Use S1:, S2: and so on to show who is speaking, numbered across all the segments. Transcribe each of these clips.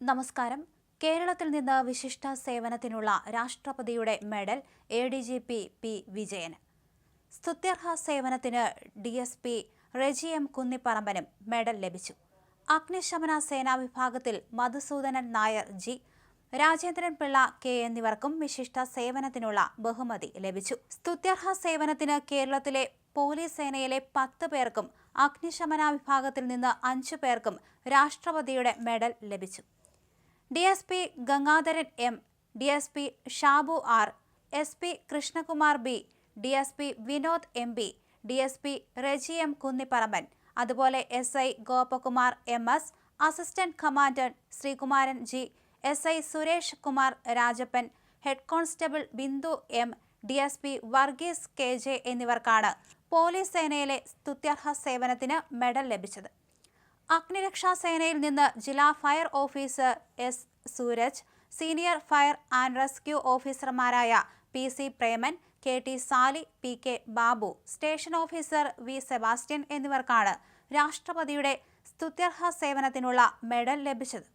S1: നമസ്കാരം. കേരളത്തിൽ നിന്ന് വിശിഷ്ട സേവനത്തിനുള്ള രാഷ്ട്രപതിയുടെ മെഡൽ ADGP പി വിജയന്. സ്തുത്യർഹ സേവനത്തിന് DSP റെജി എം കുന്നിപ്പറമ്പനും മെഡൽ ലഭിച്ചു. അഗ്നിശമന സേനാ വിഭാഗത്തിൽ മധുസൂദനൻ നായർ G, രാജേന്ദ്രൻ പിള്ള K എന്നിവർക്കും വിശിഷ്ട സേവനത്തിനുള്ള ബഹുമതി ലഭിച്ചു. സ്തുത്യർഹ സേവനത്തിന് കേരളത്തിലെ പോലീസ് സേനയിലെ 10 പേർക്കും അഗ്നിശമന വിഭാഗത്തിൽ നിന്ന് 5 പേർക്കും രാഷ്ട്രപതിയുടെ മെഡൽ ലഭിച്ചു. DSP Gangadharan M, DSP Shabu R, SP Krishnakumar B, DSP Vinod MB, DSP Reji M Kunnipparamban, അതുപോലെ SI Gopakumar MS, assistant commandant Sreekumaran G, SI Suresh Kumar Rajappan, head constable Bindu M, DSP Varghese KJ എന്നിവർക്കാണ് പോലീസ് സേനയിലെ സ്തുത്യർഹ സേവനത്തിന് മെഡൽ ലഭിച്ചത്. അഗ്നിരക്ഷാ സേനയിൽ നിന്ന് ജില്ലാ fire officer S Sooraj, senior fire and rescue ഓഫീസർമാരായ PC Preman, KT Sali, PK Babu, station officer V Sebastian എന്നിവർക്കാണ് രാഷ്ട്രപതിയുടെ സ്തുത്യർഹ സേവനത്തിനുള്ള മെഡൽ ലഭിച്ചത്.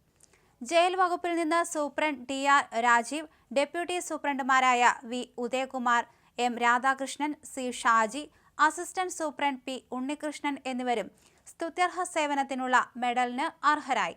S1: ജയിൽ വകുപ്പിൽ നിന്ന് സൂപ്രണ്ട് TR രാജീവ്, ഡെപ്യൂട്ടി സൂപ്രണ്ടുമാരായ V Udayakumar, M Radhakrishnan, C Shaji, assistant superintendent P Unnikrishnan എന്നിവരും സ്തുത്യർഹ സേവനത്തിനുള്ള മെഡലിന് അർഹരായി.